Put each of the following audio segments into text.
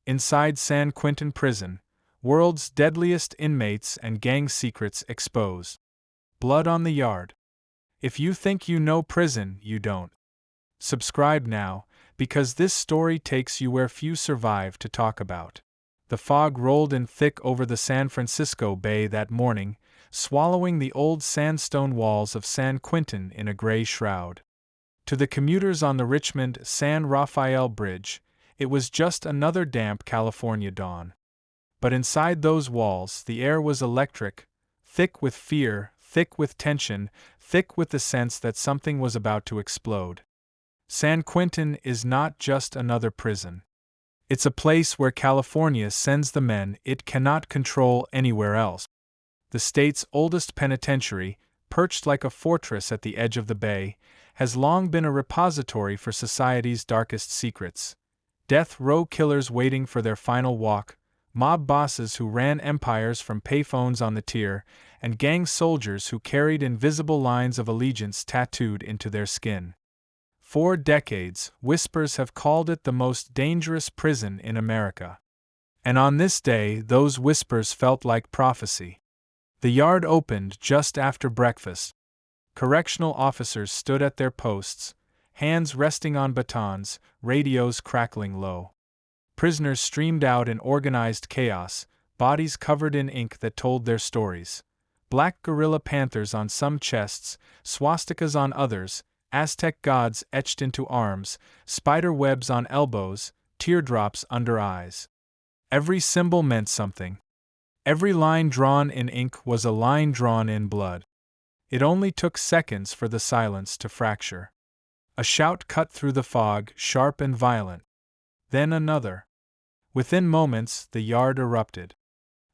Inside San Quentin Prison, world's deadliest inmates and gang secrets exposed. Blood on the yard. If you think you know prison, you don't. Subscribe now, because this story takes you where few survive to talk about. The fog rolled in thick over the San Francisco Bay that morning, swallowing the old sandstone walls of San Quentin in a gray shroud. To the commuters on the Richmond-San Rafael Bridge, it was just another damp California dawn. But inside those walls, the air was electric, thick with fear, thick with tension, thick with the sense that something was about to explode. San Quentin is not just another prison. It's a place where California sends the men it cannot control anywhere else. The state's oldest penitentiary, perched like a fortress at the edge of the bay, has long been a repository for society's darkest secrets. Death row killers waiting for their final walk, mob bosses who ran empires from payphones on the tier, and gang soldiers who carried invisible lines of allegiance tattooed into their skin. For decades, whispers have called it the most dangerous prison in America. And on this day, those whispers felt like prophecy. The yard opened just after breakfast. Correctional officers stood at their posts, hands resting on batons, radios crackling low. Prisoners streamed out in organized chaos, bodies covered in ink that told their stories. Black Guerrilla Panthers on some chests, swastikas on others, Aztec gods etched into arms, spider webs on elbows, teardrops under eyes. Every symbol meant something. Every line drawn in ink was a line drawn in blood. It only took seconds for the silence to fracture. A shout cut through the fog, sharp and violent. Then another. Within moments, the yard erupted.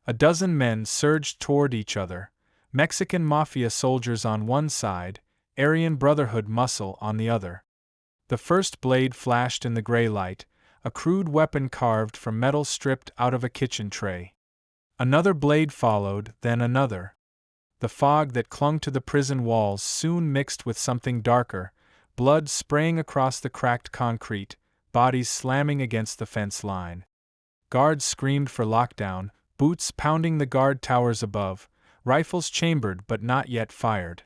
A dozen men surged toward each other, Mexican Mafia soldiers on one side, Aryan Brotherhood muscle on the other. The first blade flashed in the gray light, a crude weapon carved from metal stripped out of a kitchen tray. Another blade followed, then another. The fog that clung to the prison walls soon mixed with something darker, blood spraying across the cracked concrete, bodies slamming against the fence line. Guards screamed for lockdown, boots pounding the guard towers above, rifles chambered but not yet fired.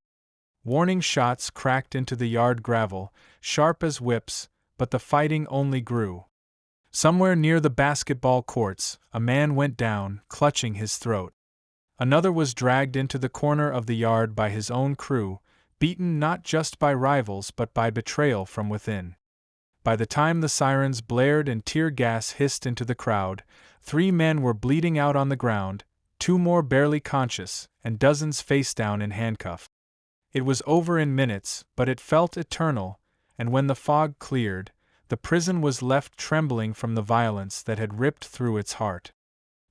Warning shots cracked into the yard gravel, sharp as whips, but the fighting only grew. Somewhere near the basketball courts, a man went down, clutching his throat. Another was dragged into the corner of the yard by his own crew, beaten not just by rivals but by betrayal from within. By the time the sirens blared and tear gas hissed into the crowd, 3 men were bleeding out on the ground, 2 more barely conscious, and dozens face down in handcuffs. It was over in minutes, but it felt eternal, and when the fog cleared, the prison was left trembling from the violence that had ripped through its heart.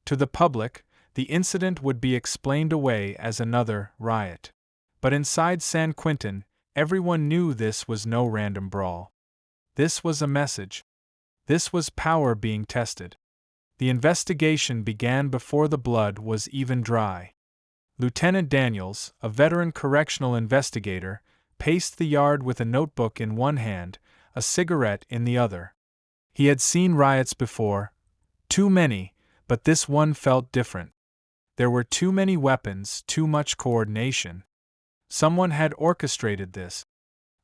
To the public, the incident would be explained away as another riot. But inside San Quentin, everyone knew this was no random brawl. This was a message. This was power being tested. The investigation began before the blood was even dry. Lieutenant Daniels, a veteran correctional investigator, paced the yard with a notebook in one hand, a cigarette in the other. He had seen riots before, too many, but this one felt different. There were too many weapons, too much coordination. Someone had orchestrated this.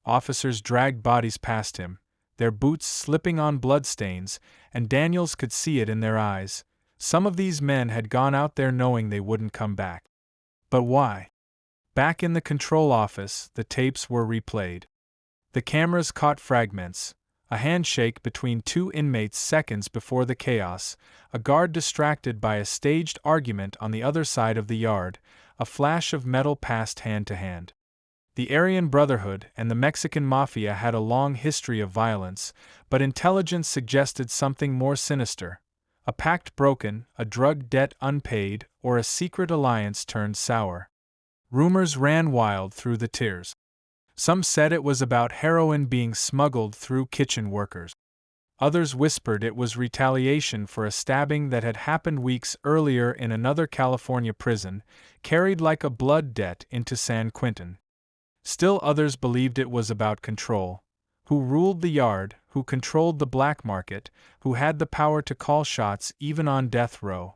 Officers dragged bodies past him, their boots slipping on bloodstains, and Daniels could see it in their eyes. Some of these men had gone out there knowing they wouldn't come back. But why? Back in the control office, the tapes were replayed. The cameras caught fragments, a handshake between 2 inmates seconds before the chaos, a guard distracted by a staged argument on the other side of the yard, a flash of metal passed hand to hand. The Aryan Brotherhood and the Mexican Mafia had a long history of violence, but intelligence suggested something more sinister. A pact broken, a drug debt unpaid, or a secret alliance turned sour. Rumors ran wild through the tiers. Some said it was about heroin being smuggled through kitchen workers. Others whispered it was retaliation for a stabbing that had happened weeks earlier in another California prison, carried like a blood debt into San Quentin. Still others believed it was about control. who ruled the yard, who controlled the black market, who had the power to call shots even on death row.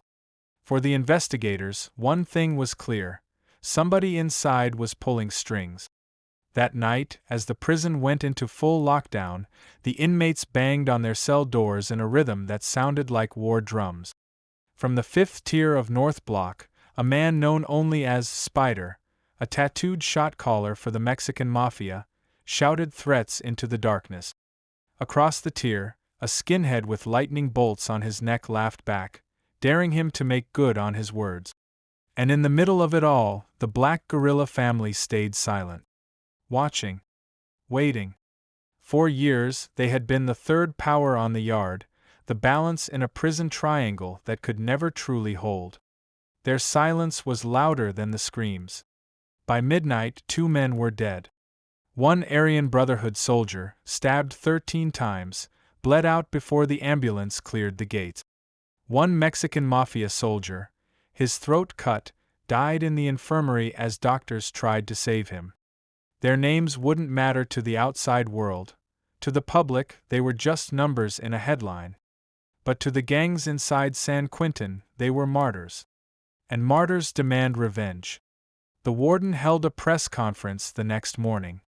For the investigators, one thing was clear: somebody inside was pulling strings. That night, as the prison went into full lockdown, the inmates banged on their cell doors in a rhythm that sounded like war drums. From the 5th tier of North Block, a man known only as Spider, a tattooed shot caller for the Mexican Mafia, shouted threats into the darkness. Across the tier, a skinhead with lightning bolts on his neck laughed back, daring him to make good on his words. And in the middle of it all, the Black Guerrilla Family stayed silent. Watching. Waiting. For years, they had been the third power on the yard, the balance in a prison triangle that could never truly hold. Their silence was louder than the screams. By midnight, 2 men were dead. One Aryan Brotherhood soldier, stabbed 13 times, bled out before the ambulance cleared the gates. One Mexican Mafia soldier, his throat cut, died in the infirmary as doctors tried to save him. Their names wouldn't matter to the outside world. To the public, they were just numbers in a headline. But to the gangs inside San Quentin, they were martyrs. And martyrs demand revenge. The warden held a press conference the next morning.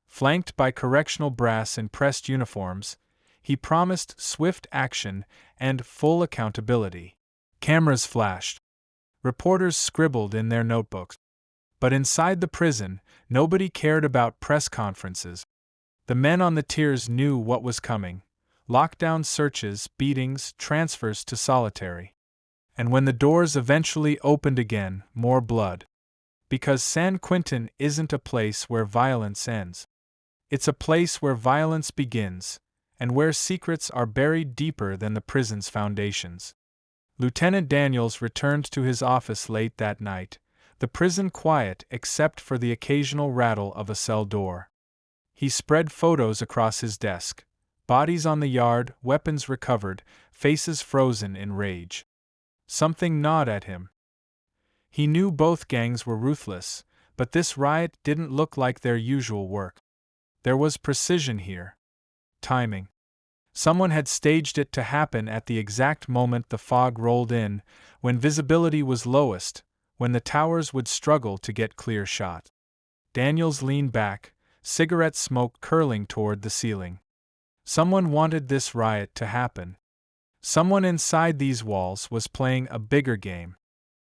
Flanked by correctional brass in pressed uniforms, he promised swift action and full accountability. Cameras flashed. Reporters scribbled in their notebooks. But inside the prison, nobody cared about press conferences. The men on the tiers knew what was coming: lockdown searches, beatings, transfers to solitary. And when the doors eventually opened again, more blood. Because San Quentin isn't a place where violence ends. It's a place where violence begins, and where secrets are buried deeper than the prison's foundations. Lieutenant Daniels returned to his office late that night, the prison quiet except for the occasional rattle of a cell door. He spread photos across his desk: bodies on the yard, weapons recovered, faces frozen in rage. Something gnawed at him. He knew both gangs were ruthless, but this riot didn't look like their usual work. There was precision here. Timing. Someone had staged it to happen at the exact moment the fog rolled in, when visibility was lowest, when the towers would struggle to get clear shot. Daniels leaned back, cigarette smoke curling toward the ceiling. Someone wanted this riot to happen. Someone inside these walls was playing a bigger game.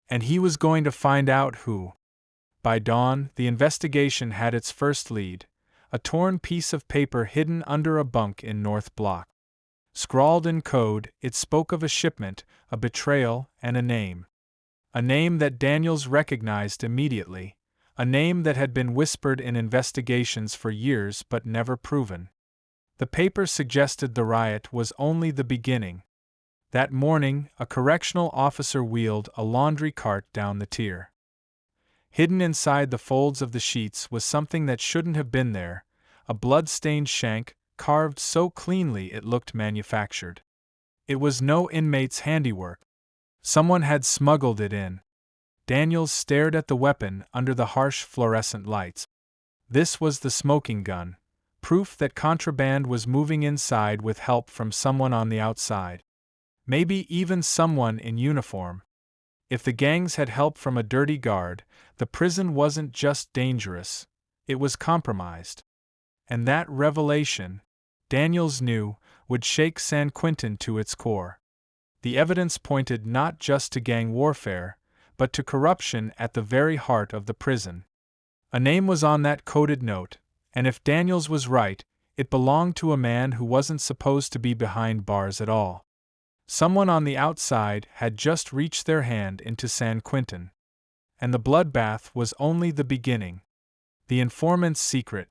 And he was going to find out who. By dawn, the investigation had its first lead: a torn piece of paper hidden under a bunk in North Block. Scrawled in code, it spoke of a shipment, a betrayal, and a name. A name that Daniels recognized immediately, a name that had been whispered in investigations for years but never proven. The paper suggested the riot was only the beginning. That morning, a correctional officer wheeled a laundry cart down the tier. Hidden inside the folds of the sheets was something that shouldn't have been there: a blood-stained shank, carved so cleanly it looked manufactured. It was no inmate's handiwork. Someone had smuggled it in. Daniels stared at the weapon under the harsh fluorescent lights. This was the smoking gun, proof that contraband was moving inside with help from someone on the outside. Maybe even someone in uniform. If the gangs had help from a dirty guard, the prison wasn't just dangerous, it was compromised. And that revelation, Daniels knew, would shake San Quentin to its core. The evidence pointed not just to gang warfare, but to corruption at the very heart of the prison. A name was on that coded note, and if Daniels was right, it belonged to a man who wasn't supposed to be behind bars at all. Someone on the outside had just reached their hand into San Quentin. And the bloodbath was only the beginning. The informant's secret.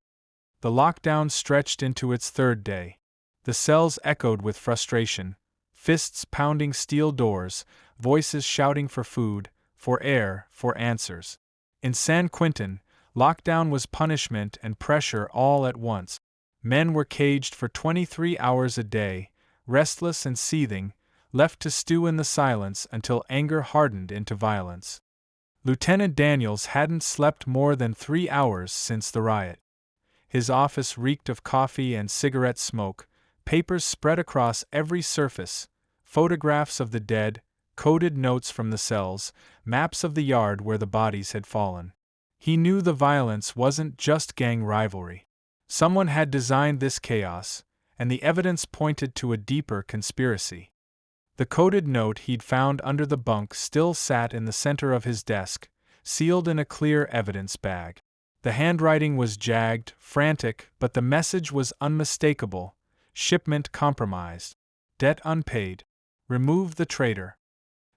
The lockdown stretched into its 3rd day. The cells echoed with frustration, fists pounding steel doors, voices shouting for food, for air, for answers. In San Quentin, lockdown was punishment and pressure all at once. Men were caged for 23 hours a day, restless and seething, left to stew in the silence until anger hardened into violence. Lieutenant Daniels hadn't slept more than 3 hours since the riot. His office reeked of coffee and cigarette smoke, papers spread across every surface, photographs of the dead, coded notes from the cells, maps of the yard where the bodies had fallen. He knew the violence wasn't just gang rivalry. Someone had designed this chaos, and the evidence pointed to a deeper conspiracy. The coded note he'd found under the bunk still sat in the center of his desk, sealed in a clear evidence bag. The handwriting was jagged, frantic, but the message was unmistakable: shipment compromised, debt unpaid, remove the traitor.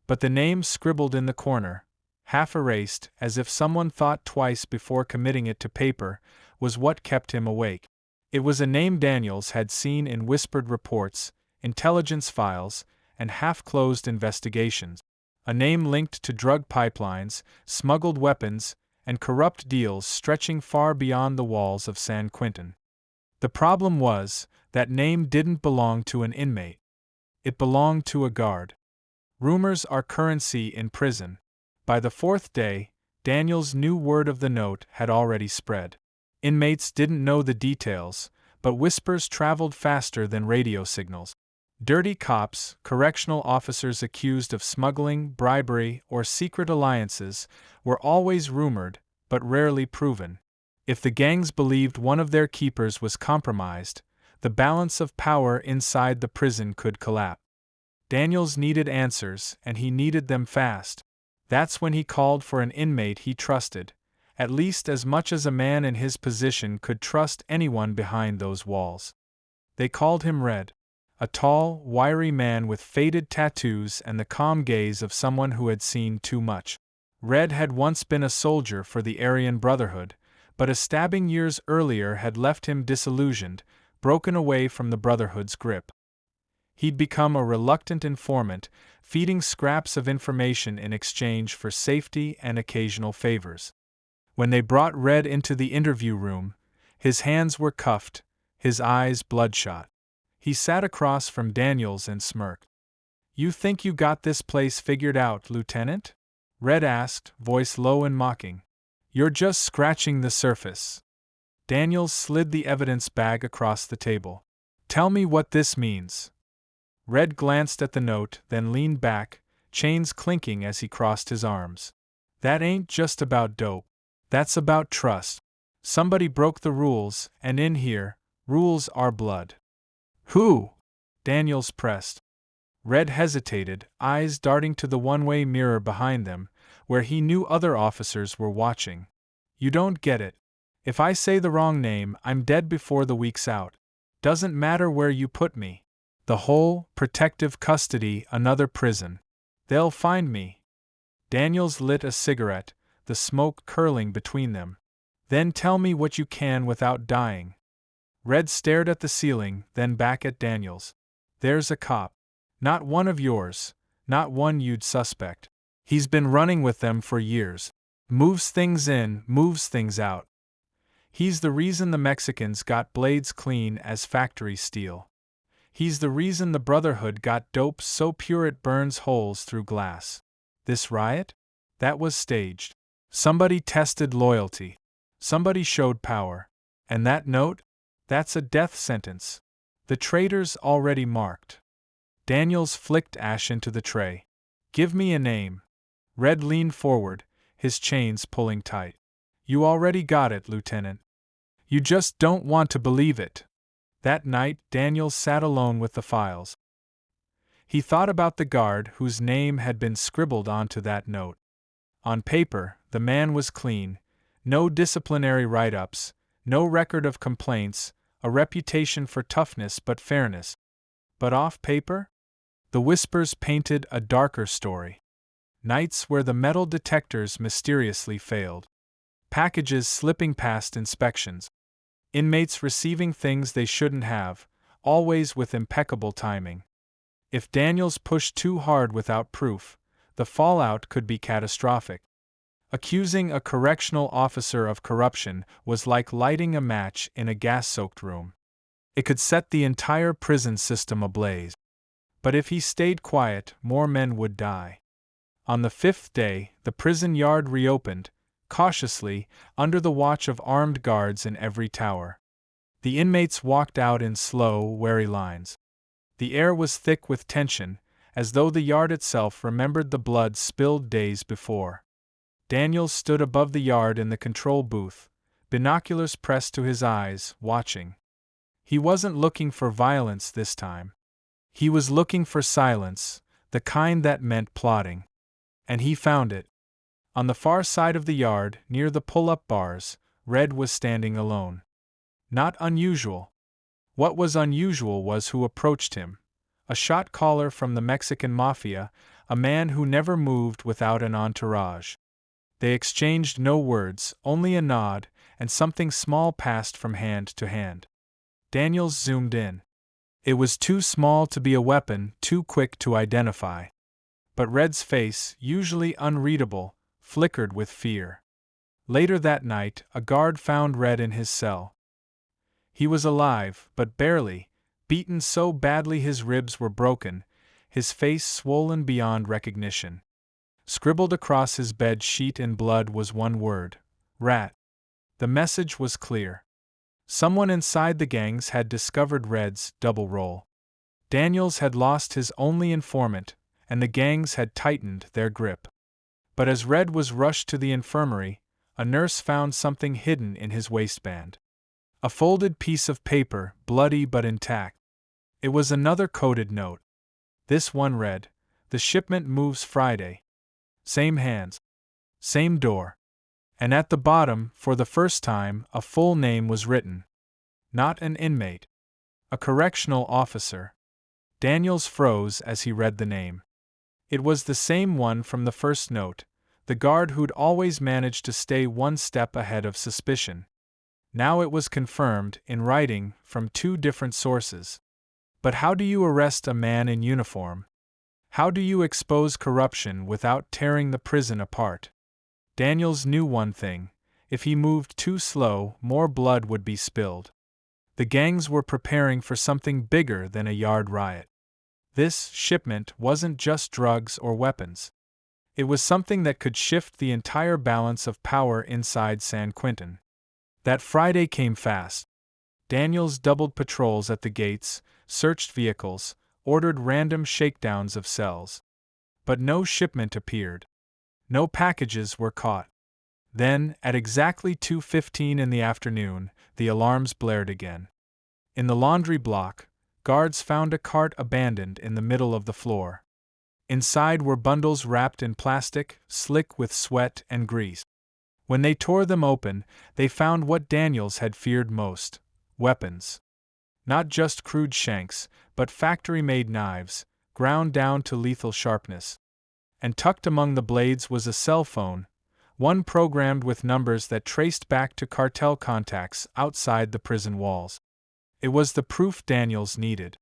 But the name scribbled in the corner, half erased, as if someone thought twice before committing it to paper, was what kept him awake. It was a name Daniels had seen in whispered reports, intelligence files, and half-closed investigations. A name linked to drug pipelines, smuggled weapons, and corrupt deals stretching far beyond the walls of San Quentin. The problem was, that name didn't belong to an inmate. It belonged to a guard. Rumors are currency in prison. By the fourth day, Daniels knew word of the note had already spread. Inmates didn't know the details, but whispers traveled faster than radio signals. Dirty cops, correctional officers accused of smuggling, bribery, or secret alliances, were always rumored, but rarely proven. If the gangs believed one of their keepers was compromised, the balance of power inside the prison could collapse. Daniels needed answers, and he needed them fast. That's when he called for an inmate he trusted, at least as much as a man in his position could trust anyone behind those walls. They called him Red. A tall, wiry man with faded tattoos and the calm gaze of someone who had seen too much. Red had once been a soldier for the Aryan Brotherhood, but a stabbing years earlier had left him disillusioned, broken away from the Brotherhood's grip. He'd become a reluctant informant, feeding scraps of information in exchange for safety and occasional favors. When they brought Red into the interview room, his hands were cuffed, his eyes bloodshot. He sat across from Daniels and smirked. "You think you got this place figured out, Lieutenant?" Red asked, voice low and mocking. "You're just scratching the surface." Daniels slid the evidence bag across the table. "Tell me what this means." Red glanced at the note, then leaned back, chains clinking as he crossed his arms. "That ain't just about dope. That's about trust. Somebody broke the rules, and in here, rules are blood." "Who?" Daniels pressed. Red hesitated, eyes darting to the one-way mirror behind them, where he knew other officers were watching. "You don't get it. If I say the wrong name, I'm dead before the week's out. Doesn't matter where you put me. The hole, protective custody, another prison. They'll find me." Daniels lit a cigarette, the smoke curling between them. "Then tell me what you can without dying." Red stared at the ceiling, then back at Daniels. "There's a cop. Not one of yours, not one you'd suspect. He's been running with them for years. Moves things in, moves things out. He's the reason the Mexicans got blades clean as factory steel. He's the reason the Brotherhood got dope so pure it burns holes through glass. This riot? That was staged. Somebody tested loyalty. Somebody showed power. And that note? That's a death sentence. The traitor's already marked." Daniels flicked ash into the tray. "Give me a name." Red leaned forward, his chains pulling tight. "You already got it, Lieutenant. You just don't want to believe it." That night, Daniels sat alone with the files. He thought about the guard whose name had been scribbled onto that note. On paper, the man was clean. No disciplinary write-ups, no record of complaints, a reputation for toughness but fairness. But off paper? The whispers painted a darker story. Nights where the metal detectors mysteriously failed. Packages slipping past inspections. Inmates receiving things they shouldn't have, always with impeccable timing. If Daniels pushed too hard without proof, the fallout could be catastrophic. Accusing a correctional officer of corruption was like lighting a match in a gas-soaked room. It could set the entire prison system ablaze. But if he stayed quiet, more men would die. On the fifth day, the prison yard reopened, cautiously, under the watch of armed guards in every tower. The inmates walked out in slow, wary lines. The air was thick with tension, as though the yard itself remembered the blood spilled days before. Daniels stood above the yard in the control booth, binoculars pressed to his eyes, watching. He wasn't looking for violence this time. He was looking for silence, the kind that meant plotting. And he found it. On the far side of the yard, near the pull-up bars, Red was standing alone. Not unusual. What was unusual was who approached him. A shot caller from the Mexican Mafia, a man who never moved without an entourage. They exchanged no words, only a nod, and something small passed from hand to hand. Daniels zoomed in. It was too small to be a weapon, too quick to identify. But Red's face, usually unreadable, flickered with fear. Later that night, a guard found Red in his cell. He was alive, but barely, beaten so badly his ribs were broken, his face swollen beyond recognition. Scribbled across his bed sheet in blood was one word: rat. The message was clear. Someone inside the gangs had discovered Red's double role. Daniels had lost his only informant, and the gangs had tightened their grip. But as Red was rushed to the infirmary, a nurse found something hidden in his waistband. A folded piece of paper, bloody but intact. It was another coded note. This one read, "The shipment moves Friday. Same hands. Same door." And at the bottom, for the first time, a full name was written. Not an inmate. A correctional officer. Daniels froze as he read the name. It was the same one from the first note, the guard who'd always managed to stay one step ahead of suspicion. Now it was confirmed, in writing, from two different sources. But how do you arrest a man in uniform? How do you expose corruption without tearing the prison apart? Daniels knew one thing: if he moved too slow, more blood would be spilled. The gangs were preparing for something bigger than a yard riot. This shipment wasn't just drugs or weapons. It was something that could shift the entire balance of power inside San Quentin. That Friday came fast. Daniels doubled patrols at the gates, searched vehicles, ordered random shakedowns of cells. But no shipment appeared. No packages were caught. Then, at exactly 2:15 in the afternoon, the alarms blared again. In the laundry block, guards found a cart abandoned in the middle of the floor. Inside were bundles wrapped in plastic, slick with sweat and grease. When they tore them open, they found what Daniels had feared most: weapons. Not just crude shanks, but factory-made knives, ground down to lethal sharpness. And tucked among the blades was a cell phone, one programmed with numbers that traced back to cartel contacts outside the prison walls. It was the proof Daniels needed.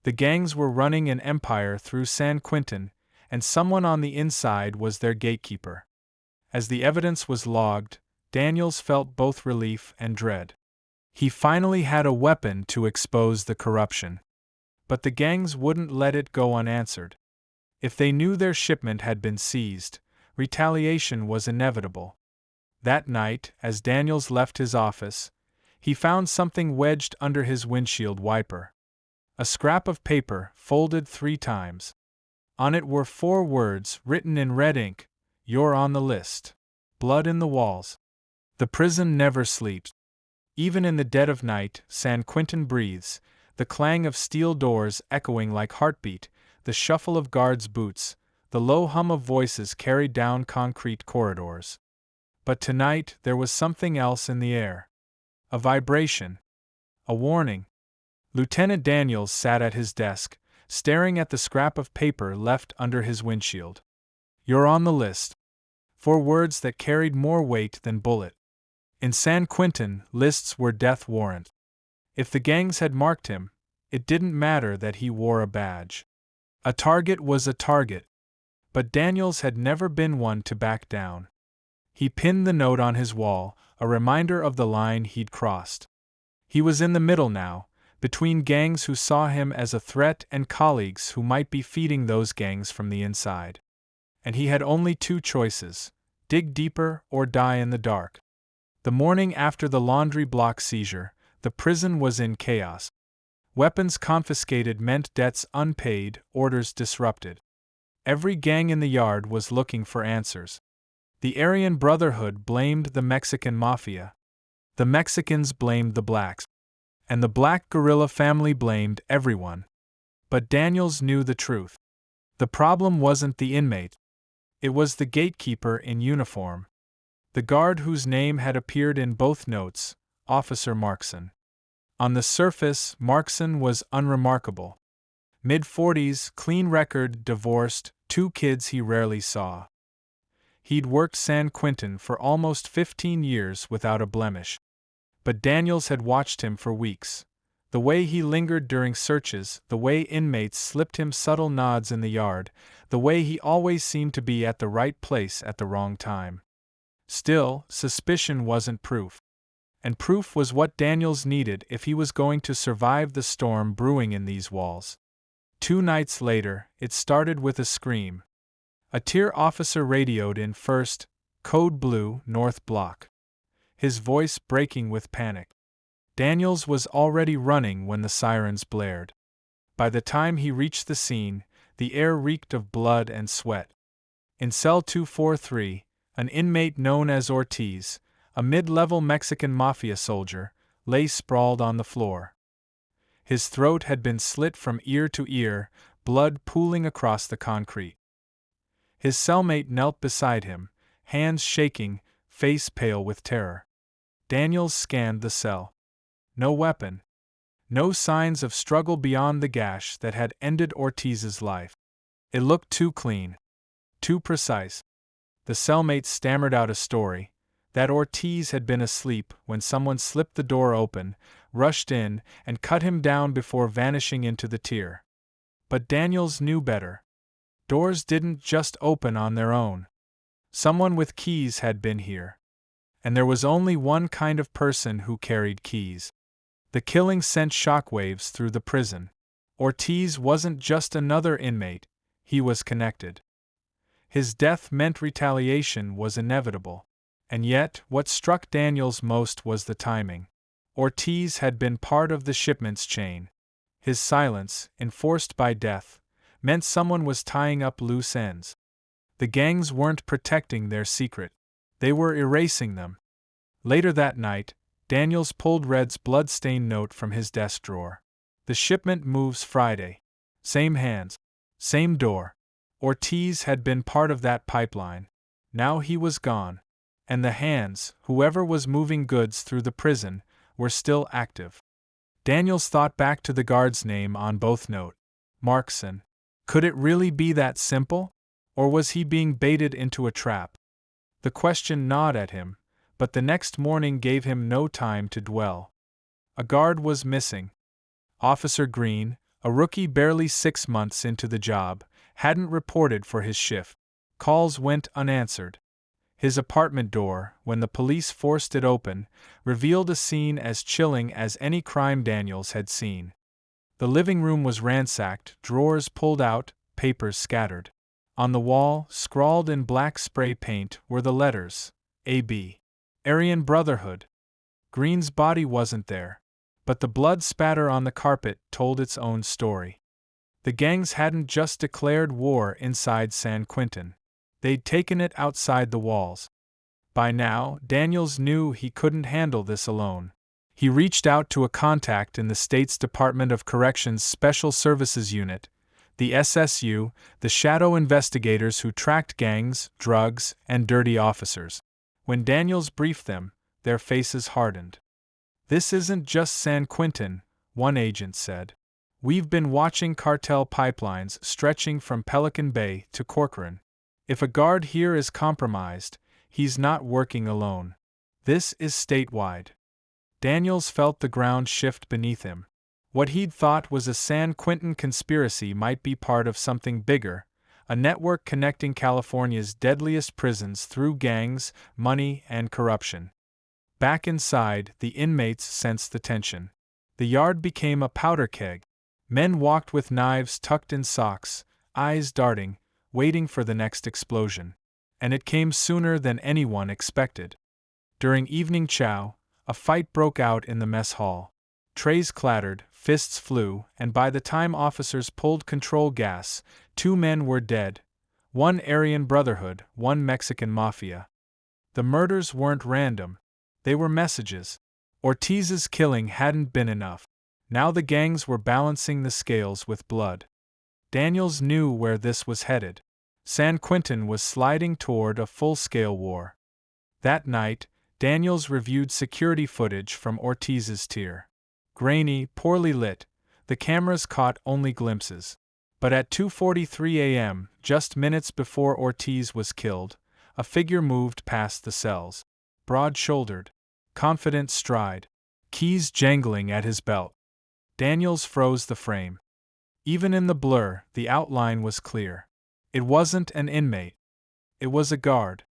The gangs were running an empire through San Quentin, and someone on the inside was their gatekeeper. As the evidence was logged, Daniels felt both relief and dread. He finally had a weapon to expose the corruption. But the gangs wouldn't let it go unanswered. If they knew their shipment had been seized, retaliation was inevitable. That night, as Daniels left his office, he found something wedged under his windshield wiper. A scrap of paper, folded 3 times. On it were 4 words written in red ink: "You're on the list." Blood in the walls. The prison never sleeps. Even in the dead of night, San Quentin breathes, the clang of steel doors echoing like heartbeat, the shuffle of guards' boots, the low hum of voices carried down concrete corridors. But tonight there was something else in the air. A vibration. A warning. Lieutenant Daniels sat at his desk, staring at the scrap of paper left under his windshield. "You're on the list." 4 words that carried more weight than bullet. In San Quentin, lists were death warrant. If the gangs had marked him, it didn't matter that he wore a badge. A target was a target. But Daniels had never been one to back down. He pinned the note on his wall, a reminder of the line he'd crossed. He was in the middle now, between gangs who saw him as a threat and colleagues who might be feeding those gangs from the inside. And he had only 2 choices: dig deeper or die in the dark. The morning after the laundry block seizure, the prison was in chaos. Weapons confiscated meant debts unpaid, orders disrupted. Every gang in the yard was looking for answers. The Aryan Brotherhood blamed the Mexican Mafia. The Mexicans blamed the blacks. And the Black Guerrilla Family blamed everyone. But Daniels knew the truth. The problem wasn't the inmate. It was the gatekeeper in uniform. The guard whose name had appeared in both notes, Officer Markson. On the surface, Markson was unremarkable. Mid-40s, clean record, divorced, 2 kids he rarely saw. He'd worked San Quentin for almost 15 years without a blemish. But Daniels had watched him for weeks. The way he lingered during searches, the way inmates slipped him subtle nods in the yard, the way he always seemed to be at the right place at the wrong time. Still, suspicion wasn't proof. And proof was what Daniels needed if he was going to survive the storm brewing in these walls. 2 nights later, it started with a scream. A tier officer radioed in first, Code Blue, North Block. His voice breaking with panic. Daniels was already running when the sirens blared. By the time he reached the scene, the air reeked of blood and sweat. In cell 243, an inmate known as Ortiz, a mid-level Mexican Mafia soldier, lay sprawled on the floor. His throat had been slit from ear to ear, blood pooling across the concrete. His cellmate knelt beside him, hands shaking, face pale with terror. Daniels scanned the cell. No weapon. No signs of struggle beyond the gash that had ended Ortiz's life. It looked too clean. Too precise. The cellmate stammered out a story. That Ortiz had been asleep when someone slipped the door open, rushed in, and cut him down before vanishing into the tier. But Daniels knew better. Doors didn't just open on their own. Someone with keys had been here. And there was only one kind of person who carried keys. The killing sent shockwaves through the prison. Ortiz wasn't just another inmate, he was connected. His death meant retaliation was inevitable. And yet, what struck Daniels most was the timing. Ortiz had been part of the shipment's chain. His silence, enforced by death, meant someone was tying up loose ends. The gangs weren't protecting their secret. They were erasing them. Later that night, Daniels pulled Red's blood-stained note from his desk drawer. The shipment moves Friday. Same hands. Same door. Ortiz had been part of that pipeline. Now he was gone. And the hands, whoever was moving goods through the prison, were still active. Daniels thought back to the guard's name on both notes. Markson. Could it really be that simple? Or was he being baited into a trap? The question gnawed at him, but the next morning gave him no time to dwell. A guard was missing. Officer Green, a rookie barely 6 months into the job, hadn't reported for his shift. Calls went unanswered. His apartment door, when the police forced it open, revealed a scene as chilling as any crime Daniels had seen. The living room was ransacked, drawers pulled out, papers scattered. On the wall, scrawled in black spray paint, were the letters, A.B. Aryan Brotherhood. Green's body wasn't there, but the blood spatter on the carpet told its own story. The gangs hadn't just declared war inside San Quentin. They'd taken it outside the walls. By now, Daniels knew he couldn't handle this alone. He reached out to a contact in the state's Department of Corrections Special Services Unit, the SSU, the shadow investigators who tracked gangs, drugs, and dirty officers. When Daniels briefed them, their faces hardened. "This isn't just San Quentin," one agent said. "We've been watching cartel pipelines stretching from Pelican Bay to Corcoran. If a guard here is compromised, he's not working alone. This is statewide." Daniels felt the ground shift beneath him. What he'd thought was a San Quentin conspiracy might be part of something bigger, a network connecting California's deadliest prisons through gangs, money, and corruption. Back inside, the inmates sensed the tension. The yard became a powder keg. Men walked with knives tucked in socks, eyes darting, waiting for the next explosion. And it came sooner than anyone expected. During evening chow, A fight broke out in the mess hall. Trays clattered, fists flew, and by the time officers pulled control gas, 2 men were dead. One Aryan Brotherhood, one Mexican Mafia. The murders weren't random. They were messages. Ortiz's killing hadn't been enough. Now the gangs were balancing the scales with blood. Daniels knew where this was headed. San Quentin was sliding toward a full-scale war. That night, Daniels reviewed security footage from Ortiz's tier. Grainy, poorly lit, the cameras caught only glimpses. But at 2:43 a.m., just minutes before Ortiz was killed, a figure moved past the cells. Broad-shouldered, confident stride, keys jangling at his belt. Daniels froze the frame. Even in the blur, the outline was clear. It wasn't an inmate. It was a guard.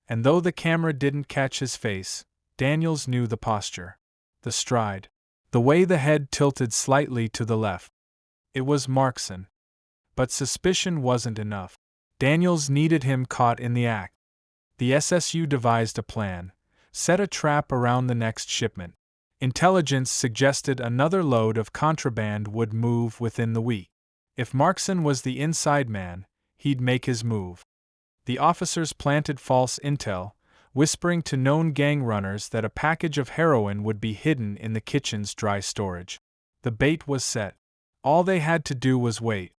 And though the camera didn't catch his face, Daniels knew the posture, the stride, the way the head tilted slightly to the left. It was Markson. But suspicion wasn't enough. Daniels needed him caught in the act. The SSU devised a plan, set a trap around the next shipment. Intelligence suggested another load of contraband would move within the week. If Markson was the inside man, he'd make his move. The officers planted false intel, whispering to known gang runners that a package of heroin would be hidden in the kitchen's dry storage. The bait was set. All they had to do was wait.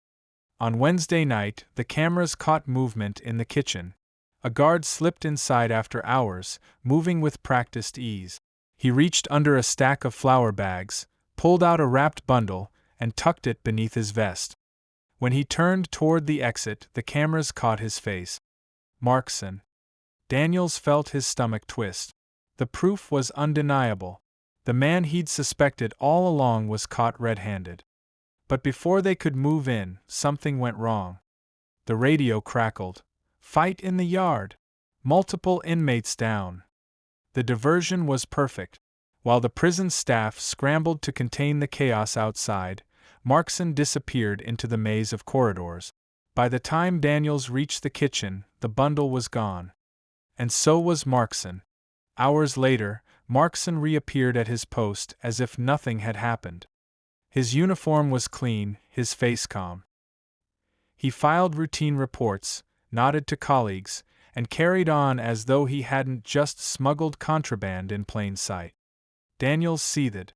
On Wednesday night, the cameras caught movement in the kitchen. A guard slipped inside after hours, moving with practiced ease. He reached under a stack of flour bags, pulled out a wrapped bundle, and tucked it beneath his vest. When he turned toward the exit, the cameras caught his face. Markson. Daniels felt his stomach twist. The proof was undeniable. The man he'd suspected all along was caught red-handed. But before they could move in, something went wrong. The radio crackled. Fight in the yard. Multiple inmates down. The diversion was perfect. While the prison staff scrambled to contain the chaos outside, Markson disappeared into the maze of corridors. By the time Daniels reached the kitchen, the bundle was gone. And so was Markson. Hours later, Markson reappeared at his post as if nothing had happened. His uniform was clean, his face calm. He filed routine reports, nodded to colleagues, and carried on as though he hadn't just smuggled contraband in plain sight. Daniels seethed.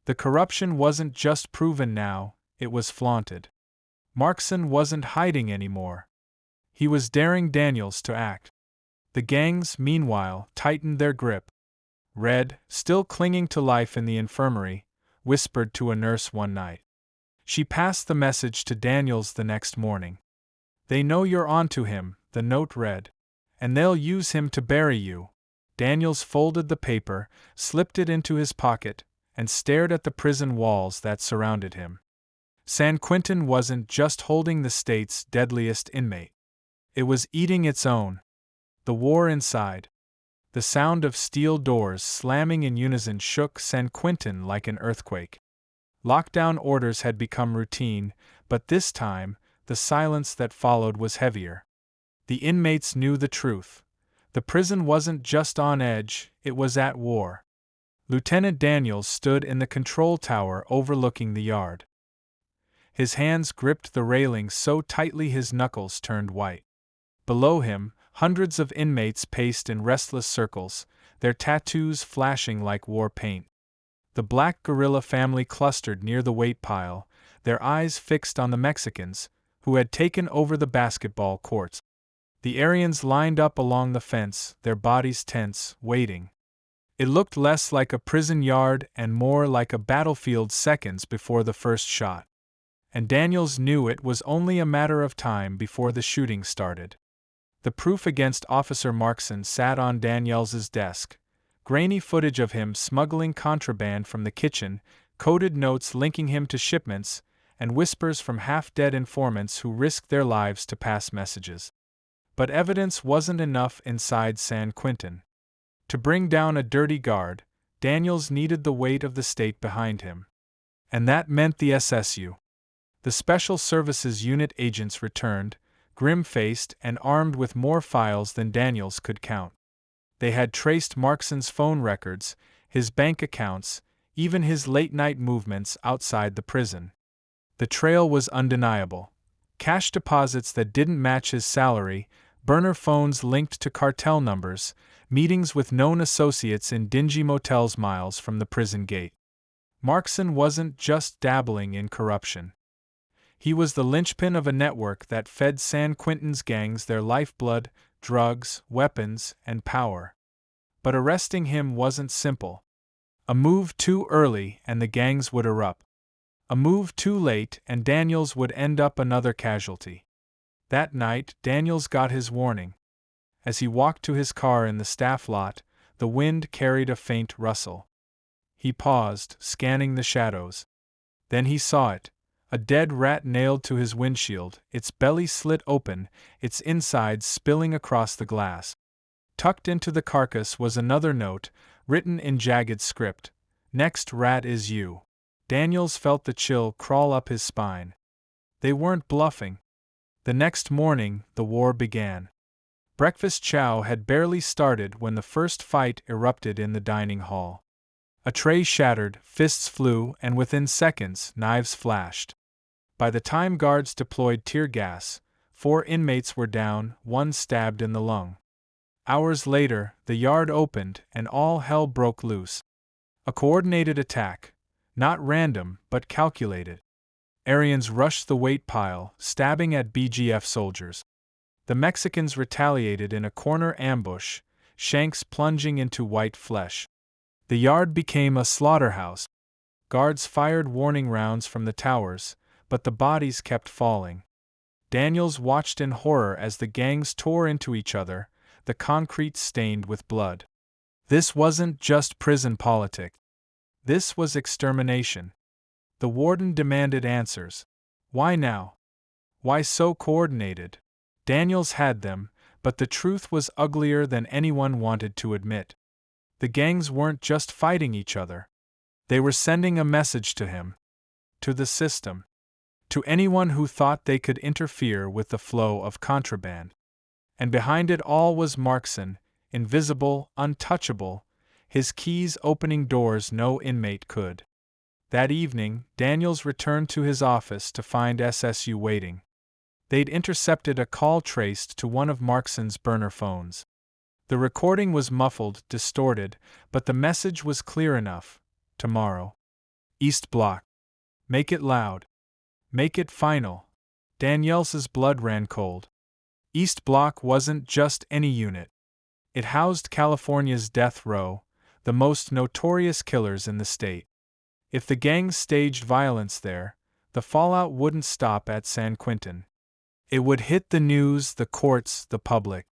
The corruption wasn't just proven now, it was flaunted. Markson wasn't hiding anymore. He was daring Daniels to act. The gangs, meanwhile, tightened their grip. Red, still clinging to life in the infirmary, whispered to a nurse one night. She passed the message to Daniels the next morning. "They know you're onto him," the note read. "And they'll use him to bury you." Daniels folded the paper, slipped it into his pocket, and stared at the prison walls that surrounded him. San Quentin wasn't just holding the state's deadliest inmate. It was eating its own. The war inside. The sound of steel doors slamming in unison shook San Quentin like an earthquake. Lockdown orders had become routine, but this time, the silence that followed was heavier. The inmates knew the truth. The prison wasn't just on edge, it was at war. Lieutenant Daniels stood in the control tower overlooking the yard. His hands gripped the railing so tightly his knuckles turned white. Below him, hundreds of inmates paced in restless circles, their tattoos flashing like war paint. The Black Guerrilla Family clustered near the weight pile, their eyes fixed on the Mexicans, who had taken over the basketball courts. The Aryans lined up along the fence, their bodies tense, waiting. It looked less like a prison yard and more like a battlefield seconds before the first shot. And Daniels knew it was only a matter of time before the shooting started. The proof against Officer Markson sat on Daniels's desk. Grainy footage of him smuggling contraband from the kitchen, coded notes linking him to shipments, and whispers from half-dead informants who risked their lives to pass messages. But evidence wasn't enough inside San Quentin. To bring down a dirty guard, Daniels needed the weight of the state behind him. And that meant the SSU. The Special Services Unit agents returned, grim-faced and armed with more files than Daniels could count. They had traced Markson's phone records, his bank accounts, even his late-night movements outside the prison. The trail was undeniable. Cash deposits that didn't match his salary, burner phones linked to cartel numbers, meetings with known associates in dingy motels miles from the prison gate. Markson wasn't just dabbling in corruption. He was the linchpin of a network that fed San Quentin's gangs their lifeblood, drugs, weapons, and power. But arresting him wasn't simple. A move too early and the gangs would erupt. A move too late and Daniels would end up another casualty. That night, Daniels got his warning. As he walked to his car in the staff lot, the wind carried a faint rustle. He paused, scanning the shadows. Then he saw it. A dead rat nailed to his windshield, its belly slit open, its insides spilling across the glass. Tucked into the carcass was another note, written in jagged script. "Next rat is you." Daniels felt the chill crawl up his spine. They weren't bluffing. The next morning, the war began. Breakfast chow had barely started when the first fight erupted in the dining hall. A tray shattered, fists flew, and within seconds, knives flashed. By the time guards deployed tear gas, 4 inmates were down, 1 stabbed in the lung. Hours later, the yard opened and all hell broke loose. A coordinated attack, not random but calculated. Aryans rushed the weight pile, stabbing at BGF soldiers. The Mexicans retaliated in a corner ambush, shanks plunging into white flesh. The yard became a slaughterhouse. Guards fired warning rounds from the towers, but the bodies kept falling. Daniels watched in horror as the gangs tore into each other, the concrete stained with blood. This wasn't just prison politics. This was extermination. The warden demanded answers. Why now? Why so coordinated? Daniels had them, but the truth was uglier than anyone wanted to admit. The gangs weren't just fighting each other. They were sending a message to him. To the system. To anyone who thought they could interfere with the flow of contraband. And behind it all was Markson, invisible, untouchable, his keys opening doors no inmate could. That evening, Daniels returned to his office to find SSU waiting. They'd intercepted a call traced to one of Markson's burner phones. The recording was muffled, distorted, but the message was clear enough. Tomorrow. East Block. Make it loud. Make it final. Daniels's blood ran cold. East Block wasn't just any unit. It housed California's death row, the most notorious killers in the state. If the gangs staged violence there, the fallout wouldn't stop at San Quentin. It would hit the news, the courts, the public.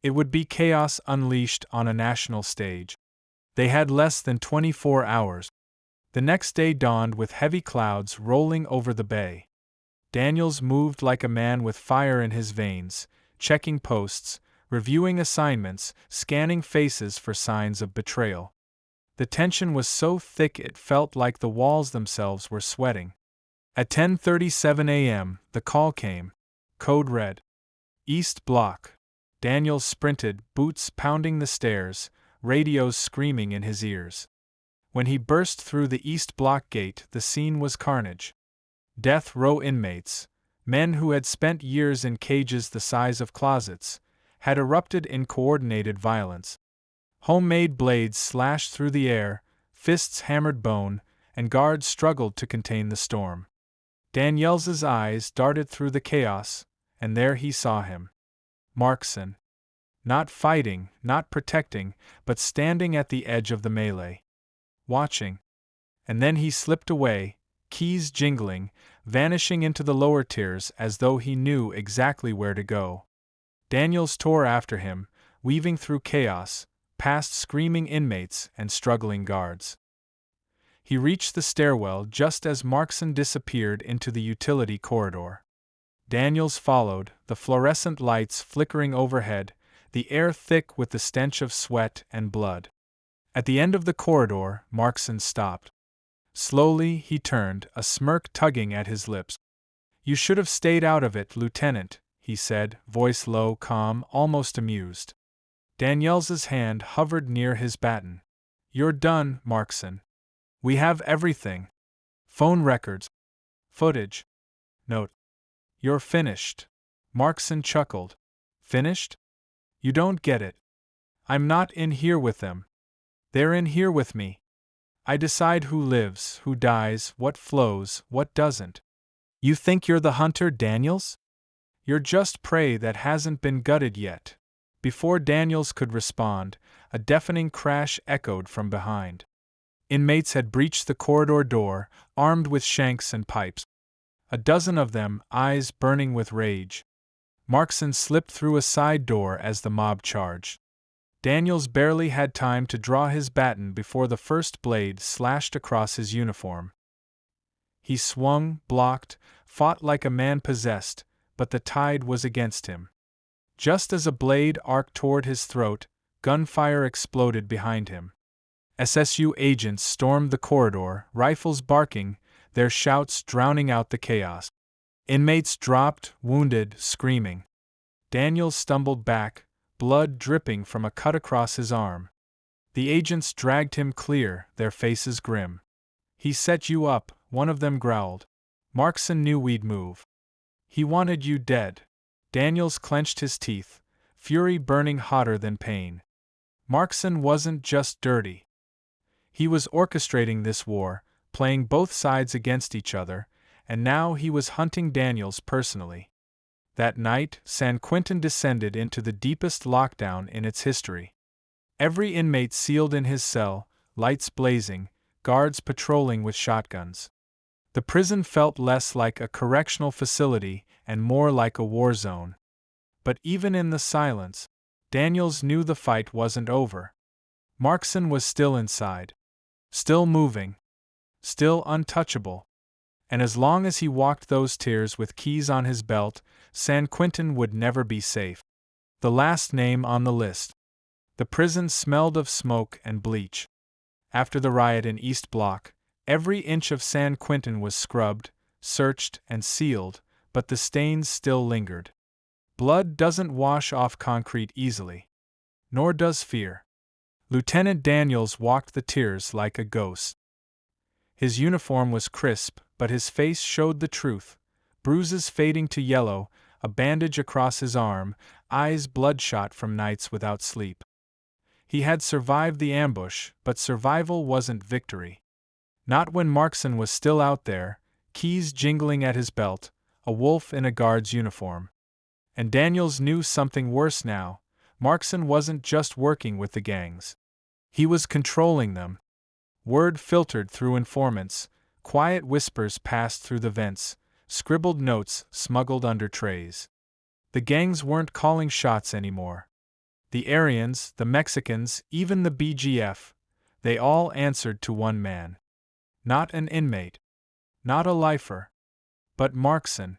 It would be chaos unleashed on a national stage. They had less than 24 hours. The next day dawned with heavy clouds rolling over the bay. Daniels moved like a man with fire in his veins, checking posts, reviewing assignments, scanning faces for signs of betrayal. The tension was so thick it felt like the walls themselves were sweating. At 10:37 a.m., the call came. Code red. East Block. Daniels sprinted, boots pounding the stairs, radios screaming in his ears. When he burst through the East Block gate, the scene was carnage. Death row inmates, men who had spent years in cages the size of closets, had erupted in coordinated violence. Homemade blades slashed through the air, fists hammered bone, and guards struggled to contain the storm. Daniels's eyes darted through the chaos, and there he saw him. Markson. Not fighting, not protecting, but standing at the edge of the melee. Watching. And then he slipped away, keys jingling, vanishing into the lower tiers as though he knew exactly where to go. Daniels tore after him, weaving through chaos, past screaming inmates and struggling guards. He reached the stairwell just as Markson disappeared into the utility corridor. Daniels followed, the fluorescent lights flickering overhead, the air thick with the stench of sweat and blood. At the end of the corridor, Markson stopped. Slowly he turned, a smirk tugging at his lips. "You should have stayed out of it, Lieutenant," he said, voice low, calm, almost amused. Daniels's hand hovered near his baton. You're done, Markson. We have everything. Phone records. Footage. Note. You're finished. Markson chuckled. Finished? You don't get it. I'm not in here with them. They're in here with me. I decide who lives, who dies, what flows, what doesn't. You think you're the hunter, Daniels? You're just prey that hasn't been gutted yet. Before Daniels could respond, a deafening crash echoed from behind. Inmates had breached the corridor door, armed with shanks and pipes. A dozen of them, eyes burning with rage. Markson slipped through a side door as the mob charged. Daniels barely had time to draw his baton before the first blade slashed across his uniform. He swung, blocked, fought like a man possessed, but the tide was against him. Just as a blade arced toward his throat, gunfire exploded behind him. SSU agents stormed the corridor, rifles barking, their shouts drowning out the chaos. Inmates dropped, wounded, screaming. Daniels stumbled back, blood dripping from a cut across his arm. The agents dragged him clear, their faces grim. He set you up, one of them growled. Markson knew we'd move. He wanted you dead. Daniels clenched his teeth, fury burning hotter than pain. Markson wasn't just dirty. He was orchestrating this war, playing both sides against each other, and now he was hunting Daniels personally. That night, San Quentin descended into the deepest lockdown in its history. Every inmate sealed in his cell, lights blazing, guards patrolling with shotguns. The prison felt less like a correctional facility and more like a war zone. But even in the silence, Daniels knew the fight wasn't over. Markson was still inside. Still moving. Still untouchable. And as long as he walked those tiers with keys on his belt, San Quentin would never be safe. The last name on the list. The prison smelled of smoke and bleach. After the riot in East Block, every inch of San Quentin was scrubbed, searched, and sealed, but the stains still lingered. Blood doesn't wash off concrete easily. Nor does fear. Lieutenant Daniels walked the tiers like a ghost. His uniform was crisp, but his face showed the truth. Bruises fading to yellow, a bandage across his arm, eyes bloodshot from nights without sleep. He had survived the ambush, but survival wasn't victory. Not when Markson was still out there, keys jingling at his belt, a wolf in a guard's uniform. And Daniels knew something worse now. Markson wasn't just working with the gangs. He was controlling them. Word filtered through informants, quiet whispers passed through the vents, scribbled notes smuggled under trays. The gangs weren't calling shots anymore. The Aryans, the Mexicans, even the BGF, they all answered to one man. Not an inmate. Not a lifer. But Markson.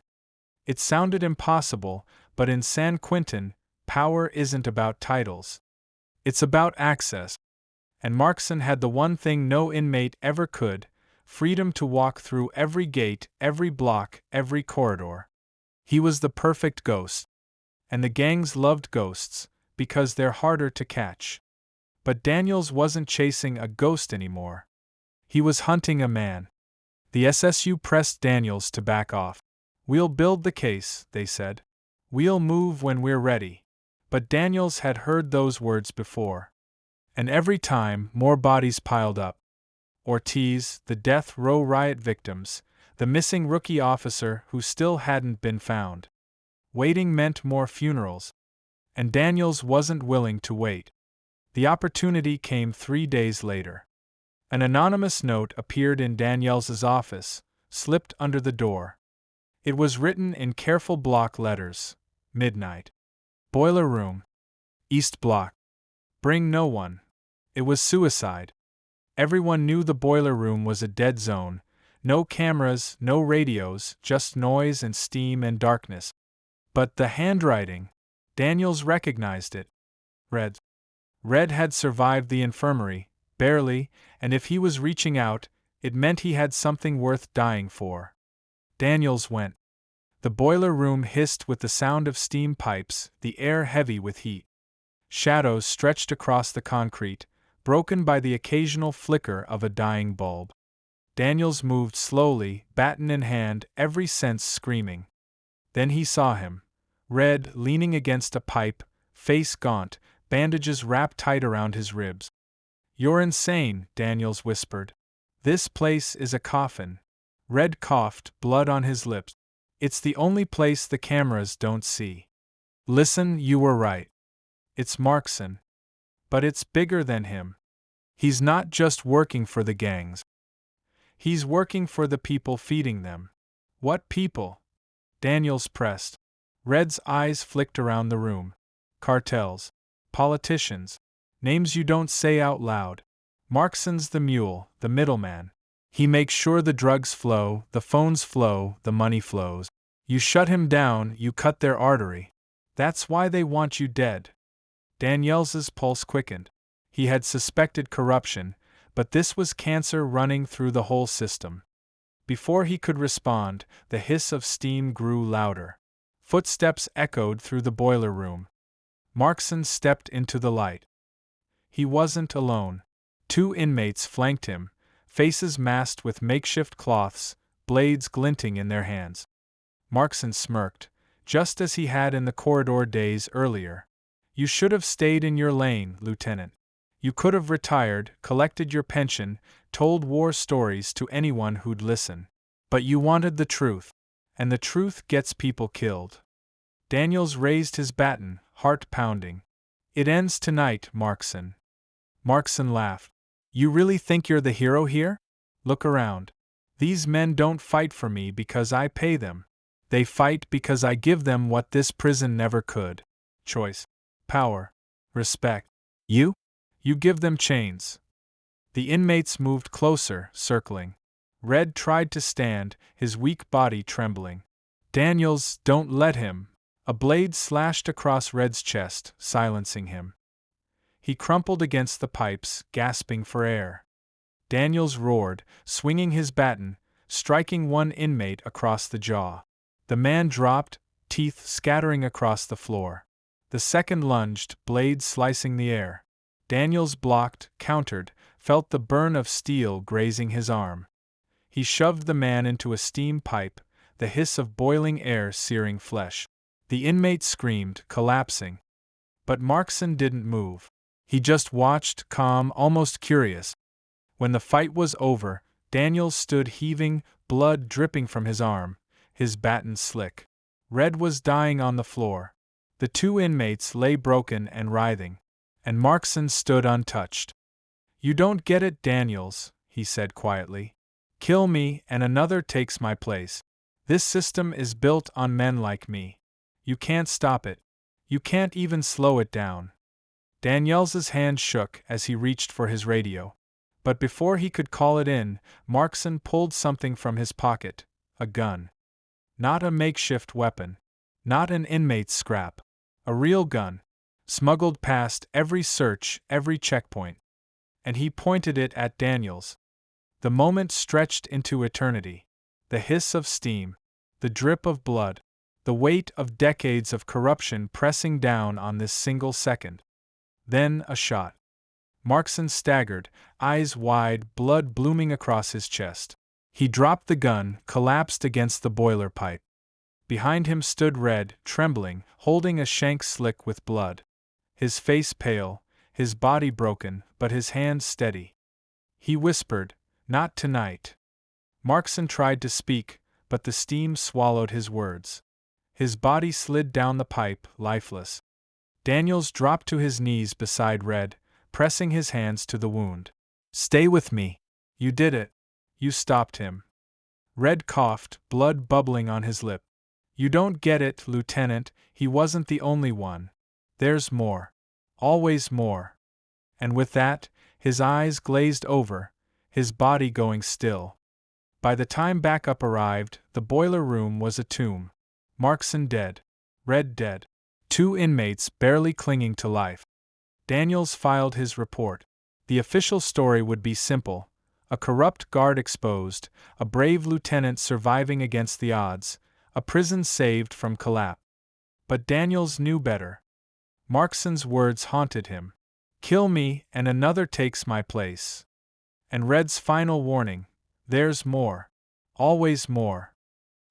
It sounded impossible, but in San Quentin, power isn't about titles. It's about access. And Markson had the one thing no inmate ever could, freedom to walk through every gate, every block, every corridor. He was the perfect ghost. And the gangs loved ghosts, because they're harder to catch. But Daniels wasn't chasing a ghost anymore. He was hunting a man. The SSU pressed Daniels to back off. We'll build the case, they said. We'll move when we're ready. But Daniels had heard those words before. And every time, more bodies piled up. Ortiz, the death row riot victims, the missing rookie officer who still hadn't been found. Waiting meant more funerals. And Daniels wasn't willing to wait. The opportunity came 3 days later. An anonymous note appeared in Daniels's office, slipped under the door. It was written in careful block letters. Midnight. Boiler room. East Block. Bring no one. It was suicide. Everyone knew the boiler room was a dead zone. No cameras, no radios, just noise and steam and darkness. But the handwriting. Daniels recognized it. Red. Red had survived the infirmary, barely, and if he was reaching out, it meant he had something worth dying for. Daniels went. The boiler room hissed with the sound of steam pipes, the air heavy with heat. Shadows stretched across the concrete, broken by the occasional flicker of a dying bulb. Daniels moved slowly, baton in hand, every sense screaming. Then he saw him. Red, leaning against a pipe, face gaunt, bandages wrapped tight around his ribs. "You're insane," Daniels whispered. "This place is a coffin." Red coughed, blood on his lips. "It's the only place the cameras don't see." "Listen, you were right. It's Markson. But it's bigger than him. He's not just working for the gangs. He's working for the people feeding them." "What people?" Daniels pressed. Red's eyes flicked around the room. "Cartels. Politicians. Names you don't say out loud. Markson's the mule, the middleman. He makes sure the drugs flow, the phones flow, the money flows. You shut him down, you cut their artery. That's why they want you dead." Daniels's pulse quickened. He had suspected corruption, but this was cancer running through the whole system. Before he could respond, the hiss of steam grew louder. Footsteps echoed through the boiler room. Markson stepped into the light. He wasn't alone. 2 inmates flanked him, faces masked with makeshift cloths, blades glinting in their hands. Markson smirked, just as he had in the corridor days earlier. "You should have stayed in your lane, Lieutenant. You could have retired, collected your pension, told war stories to anyone who'd listen. But you wanted the truth. And the truth gets people killed." Daniels raised his baton, heart pounding. "It ends tonight, Markson." Markson laughed. "You really think you're the hero here? Look around. These men don't fight for me because I pay them. They fight because I give them what this prison never could. Choice. Power. Respect. You give them chains." The inmates moved closer, circling. Red tried to stand, his weak body trembling. "Daniels, don't let him." A blade slashed across Red's chest, silencing him. He crumpled against the pipes, gasping for air. Daniels roared, swinging his baton, striking one inmate across the jaw. The man dropped, teeth scattering across the floor. The second lunged, blade slicing the air. Daniels blocked, countered, felt the burn of steel grazing his arm. He shoved the man into a steam pipe, the hiss of boiling air searing flesh. The inmate screamed, collapsing. But Markson didn't move. He just watched, calm, almost curious. When the fight was over, Daniels stood heaving, blood dripping from his arm, his baton slick. Red was dying on the floor. The 2 inmates lay broken and writhing. And Markson stood untouched. "You don't get it, Daniels," he said quietly. "Kill me and another takes my place. This system is built on men like me. You can't stop it. You can't even slow it down." Daniels's hand shook as he reached for his radio. But before he could call it in, Markson pulled something from his pocket, a gun. Not a makeshift weapon. Not an inmate's scrap. A real gun. Smuggled past every search, every checkpoint. And he pointed it at Daniels. The moment stretched into eternity. The hiss of steam. The drip of blood. The weight of decades of corruption pressing down on this single second. Then a shot. Markson staggered, eyes wide, blood blooming across his chest. He dropped the gun, collapsed against the boiler pipe. Behind him stood Red, trembling, holding a shank slick with blood. His face pale, his body broken, but his hands steady. He whispered, "Not tonight." Markson tried to speak, but the steam swallowed his words. His body slid down the pipe, lifeless. Daniels dropped to his knees beside Red, pressing his hands to the wound. "Stay with me. You did it. You stopped him." Red coughed, blood bubbling on his lip. "You don't get it, Lieutenant, he wasn't the only one. There's more. Always more." And with that, his eyes glazed over, his body going still. By the time backup arrived, the boiler room was a tomb. Markson dead. Red dead. 2 inmates barely clinging to life. Daniels filed his report. The official story would be simple. A corrupt guard exposed, a brave lieutenant surviving against the odds, a prison saved from collapse. But Daniels knew better. Markson's words haunted him. Kill me and another takes my place. And Red's final warning, there's more. Always more.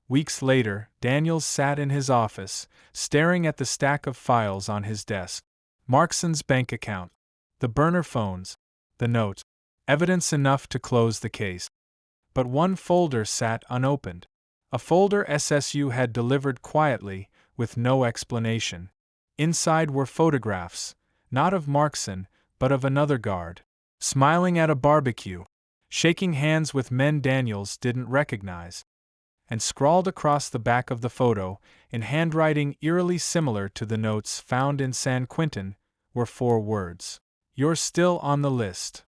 Weeks later, Daniels sat in his office, staring at the stack of files on his desk. Markson's bank account, the burner phones, the note, evidence enough to close the case. But one folder sat unopened. A folder SSU had delivered quietly, with no explanation. Inside were photographs, not of Markson, but of another guard, smiling at a barbecue, shaking hands with men Daniels didn't recognize. And scrawled across the back of the photo, in handwriting eerily similar to the notes found in San Quentin, were 4 words. You're still on the list.